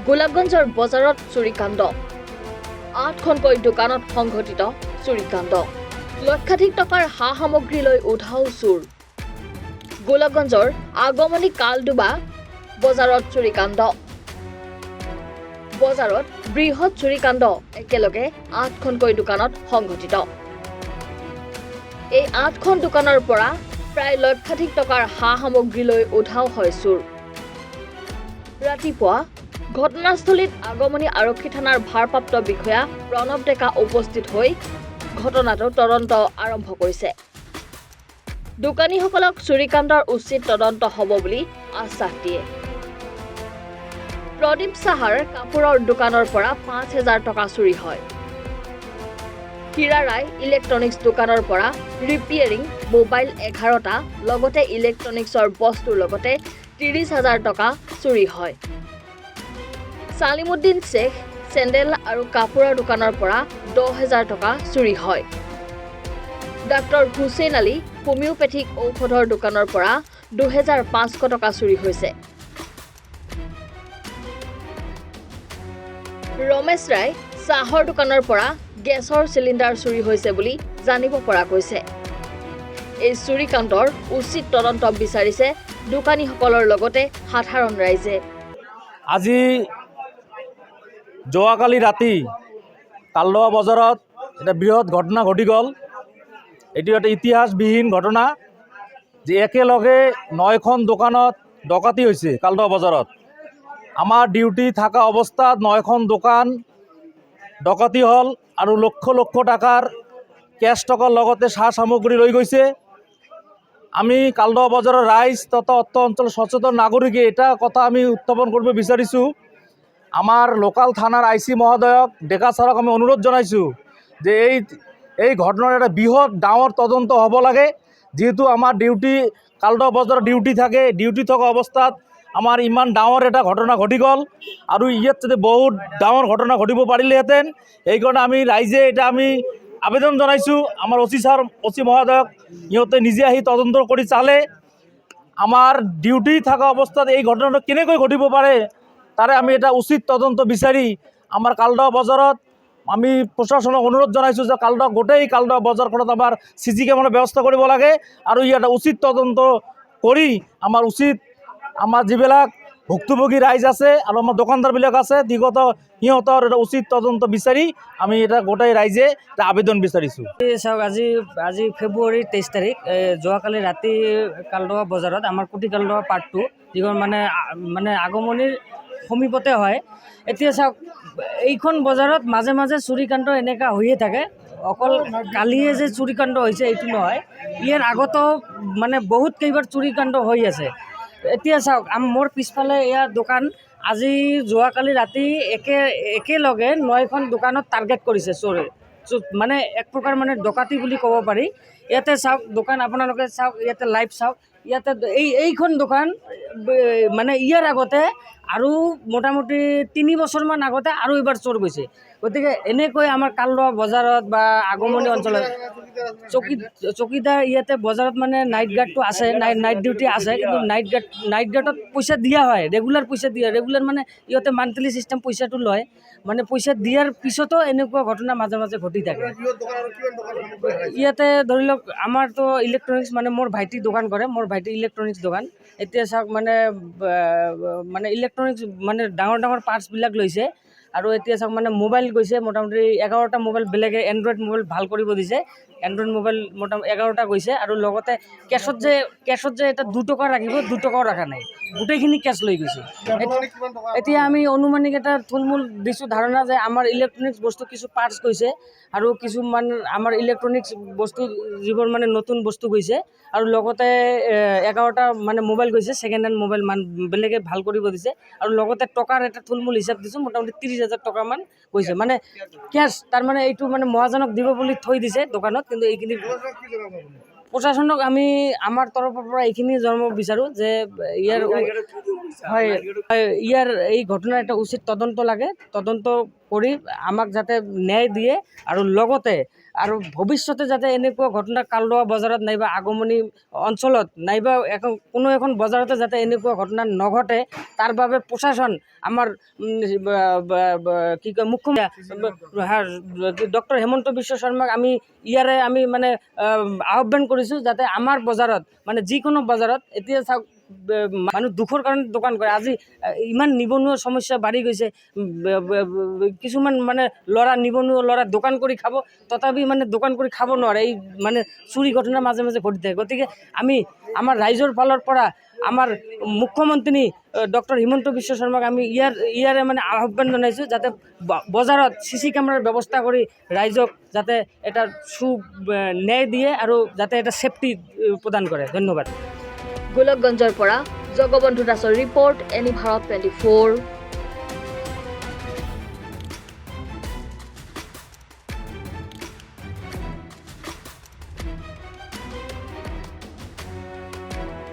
গোলাপগঞ্জৰ বজাৰত চুৰিকাণ্ড 8খনকৈ দোকানত সংঘটিত চুৰিকাণ্ড লক্ষাধিক টকাৰ সা সামগ্ৰী লৈ উধাও চুৰ গোলাপগঞ্জৰ আগমনী কালডুবা বজাৰত চুৰিকাণ্ড বজাৰত বৃহৎ চুৰিকাণ্ড একেলগে 8খনকৈ দোকানত সংঘটিত এই 8খন দোকানৰ পৰা প্ৰায় লক্ষাধিক টকাৰ সা সামগ্ৰী লৈ উধাও হয় চুৰ ৰাতিপুৱা ঘটনাস্থলীত আগমনী আৰক্ষী থানাৰ ভাৰপ্ৰাপ্ত বিষয়া প্ৰণৱ ডেকা উপস্থিত হৈ ঘটনাটো তদন্ত আৰম্ভ কৰিছে দোকানীসকলক চুৰিকাণ্ডৰ উচিত তদন্ত হ'ব বুলি আশ্বাস দিয়ে প্ৰদীপ সাহাৰ কাপোৰৰ দোকানৰ পৰা 5,000 টকা চুৰি হয় হীৰা ৰায় ইলেক্ট্ৰনিক্স দোকানৰ পৰা ৰিপেয়াৰিং মোবাইল 11টা লগতে ইলেক্ট্ৰনিক্সৰ বস্তুৰ লগতে 30,000 টকা চুৰি হয় সালিমুদ্দিন শেখ চেণ্ডেল আৰু কাপোৰৰ দোকানৰ পৰা 10,000 টকা চুৰি হয় ডাক্তৰ হুছেইন আলী হোমিওপেথিক ঔষধৰ দোকানৰ পৰা 2,500 টকা চুৰি হৈছে ৰমেশ ৰায় চাহৰ দোকানৰ পৰা গেছৰ চিলিণ্ডাৰ চুৰি হৈছে বুলি জানিব পৰা গৈছে এই চুৰিকাণ্ডৰ উচিত তদন্ত বিচাৰিছে দোকানীসকলৰ লগতে সাধাৰণ ৰাইজে আজি যোৱাকালি ৰাতি কালডোবা বজাৰত এটা বৃহৎ ঘটনা ঘটি গ'ল এইটো এটা ইতিহাসবিহীন ঘটনা যে একেলগে 9খন দোকানত ডকাতি হৈছে কালডোবা বজাৰত আমাৰ ডিউটি থকা অৱস্থাত 9খন দোকান ডকাতি হ'ল আৰু লক্ষ লক্ষ টাকাৰ কেছ টকাৰ লগতে সা সামগ্ৰী লৈ গৈছে আমি কালডোবা বজাৰৰ ৰাইজ তথা অত্ৰ অঞ্চল সচেতন নাগৰিকে এটা কথা আমি উত্থাপন কৰিব বিচাৰিছোঁ আমাৰ লোকাল থানাৰ আইসি মহোদয়ক ডেকা ছাৰক আমি অনুৰোধ জনাইছোঁ যে এই ঘটনাৰ এটা বৃহৎ ডাঙৰ তদন্ত হ'ব লাগে যেহেতু আমাৰ ডিউটি কালডোবা বজাৰত ডিউটি থকা অৱস্থাত আমাৰ ইমান ডাঙৰ এটা ঘটনা ঘটি গ'ল আৰু ইয়াত যদি বহুত ডাঙৰ ঘটনা ঘটিব পাৰিলেহেঁতেন এইকাৰণে আমি ৰাইজে এটা আমি আবেদন জনাইছোঁ আমাৰ অচি মহোদয়ক সিহঁতে নিজে আহি তদন্ত কৰি চালে আমাৰ ডিউটি থকা অৱস্থাত এই ঘটনাটো কেনেকৈ ঘটিব পাৰে তাৰে আমি এটা উচিত তদন্ত বিচাৰি আমাৰ কালডোবা বজাৰত আমি প্ৰশাসনক অনুৰোধ জনাইছোঁ যে গোটেই কালডোবা বজাৰখনত আমাৰ CC কেমেৰাৰ ব্যৱস্থা কৰিব লাগে আৰু ইয়াত উচিত তদন্ত কৰি আমাৰ যিবিলাক ভুক্তভোগী ৰাইজ আছে আৰু আমাৰ দোকানদাৰবিলাক আছে সিহঁতৰ এটা উচিত তদন্ত বিচাৰি আমি এটা গোটেই ৰাইজে এটা আবেদন বিচাৰিছোঁ চাওক আজি ফেব্ৰুৱাৰী 23 তাৰিখ যোৱাকালি ৰাতি কালডোবা বজাৰত আমাৰ কুটি কালডোবা পাৰ্ট 2 যিখন মানে আগমনিৰ সমীপতে হয় এতিয়া চাওক এইখন বজাৰত মাজে মাজে চুৰিকাণ্ড এনেকুৱা হৈয়ে থাকে অকল কালিয়ে যে চুৰিকাণ্ড হৈছে এইটো নহয় ইয়াৰ আগতো মানে বহুত কেইবাৰ চুৰিকাণ্ড হৈ আছে এতিয়া চাওক মোৰ পিছফালে ইয়াৰ দোকান আজি যোৱাকালি ৰাতি একেলগে 9খন দোকানত টাৰ্গেট কৰিছে চোৰে মানে এক প্ৰকাৰ মানে ডকাতি বুলি ক'ব পাৰি ইয়াতে চাওক দোকান আপোনালোকে চাওক ইয়াতে লাইভ চাওক ইয়াতে এইখন দোকান মানে ইয়াৰ আগতে আৰু মোটামুটি 3 বছৰমান আগতে আৰু এবাৰ চোৰ গৈছে গতিকে এনেকৈ আমাৰ কালডোবা বজাৰত বা আগমনী অঞ্চলত চকীদাৰ ইয়াতে বজাৰত মানে নাইট গাৰ্ডটো আছে নাইট ডিউটি আছে কিন্তু নাইট গাৰ্ডত পইচা দিয়া হয় ৰেগুলাৰ পইচা দিয়ে ৰেগুলাৰ মানে ইহঁতে মান্থলি চিষ্টেম পইচাটো লয় মানে পইচা দিয়াৰ পিছতো এনেকুৱা ঘটনা মাজে মাজে ঘটি থাকে ইয়াতে ধৰি লওক আমাৰতো ইলেক্ট্ৰনিক্স মানে মোৰ ভাইটি দোকান কৰে মোৰ ভাইটি ইলেক্ট্ৰনিক্স দোকান এতিয়া চাওক মানে ইলেক্ট্ৰনিক্স মানে ডাঙৰ পাৰ্টছবিলাক লৈছে আৰু এতিয়া চাওক মানে মোবাইল গৈছে মোটামুটি 11টা মোবাইল বেলেগে এণ্ড্ৰইড মোবাইল ভাল কৰিব দিছে এণ্ড্ৰইড মোবাইল মোটামুটি 11টা গৈছে আৰু লগতে কেছত যে এটা 2 টকা ৰাখিব 2 টকাও ৰখা নাই গোটেইখিনি কেছ লৈ গৈছে এতিয়া আমি অনুমানিক এটা থুলমূল দিছোঁ ধাৰণা যে আমাৰ ইলেক্ট্ৰনিক্স বস্তু কিছু পাৰ্টছ গৈছে আৰু কিছুমান আমাৰ ইলেক্ট্ৰনিক্স বস্তু যিবোৰ মানে নতুন বস্তু গৈছে আৰু লগতে 11টা মানে মোবাইল গৈছে ছেকেণ্ড হেণ্ড মোবাইল বেলেগে ভাল কৰিব দিছে আৰু লগতে টকাৰ এটা থুলমূল হিচাপ দিছোঁ মোটামুটি 30,000 টকামান গৈছে মানে কেছ তাৰমানে এইটো মানে মহাজনক দিব বুলি থৈ দিছে দোকানত কিন্তু এইখিনি প্ৰশাসনক আমি আমাৰ তৰফৰ পৰা এইখিনি জনাব বিচাৰোঁ যে ইয়াৰ এই ঘটনাৰ এটা উচিত তদন্ত লাগে তদন্ত কৰি আমাক যাতে ন্যায় দিয়ে আৰু লগতে আৰু ভৱিষ্যতে যাতে এনেকুৱা ঘটনা কালদোৱা বজাৰত নাইবা আগমনী অঞ্চলত নাইবা কোনো এখন বজাৰতে যাতে এনেকুৱা ঘটনা নঘটে তাৰ বাবে প্ৰশাসন আমাৰ কি কয় মুখ্যমন্ত্ৰী ডক্টৰ হিমন্ত বিশ্ব শৰ্মাক আমি মানে আহ্বান কৰিছোঁ যাতে আমাৰ বজাৰত মানে যিকোনো বজাৰত এতিয়া চাওক মানুহ দুখৰ কাৰণে দোকান কৰে। আজি ইমান নিবনুৱা সমস্যা বাঢ়ি গৈছে, কিছুমান মানে নিবনুৱা ল'ৰা দোকান কৰি খাব, তথাপি মানে দোকান কৰি খাব নোৱাৰে, এই মানে চুৰি ঘটনা মাজে মাজে ঘটি থাকে। গতিকে আমি আমাৰ ৰাইজৰ ফালৰ পৰা আমাৰ মুখ্যমন্ত্ৰী ডক্টৰ হিমন্ত বিশ্ব শৰ্মাক আমি ইয়াৰে মানে আহ্বান জনাইছোঁ যাতে বজাৰত CC কেমেৰাৰ ব্যৱস্থা কৰি ৰাইজক যাতে এটা ন্যায় দিয়ে আৰু যাতে এটা ছেফটি প্ৰদান কৰে। ধন্যবাদ। গোলকগঞ্জৰ পৰা জগবন্ধু দাসৰ ৰিপৰ্ট, এনি ভাৰত 24।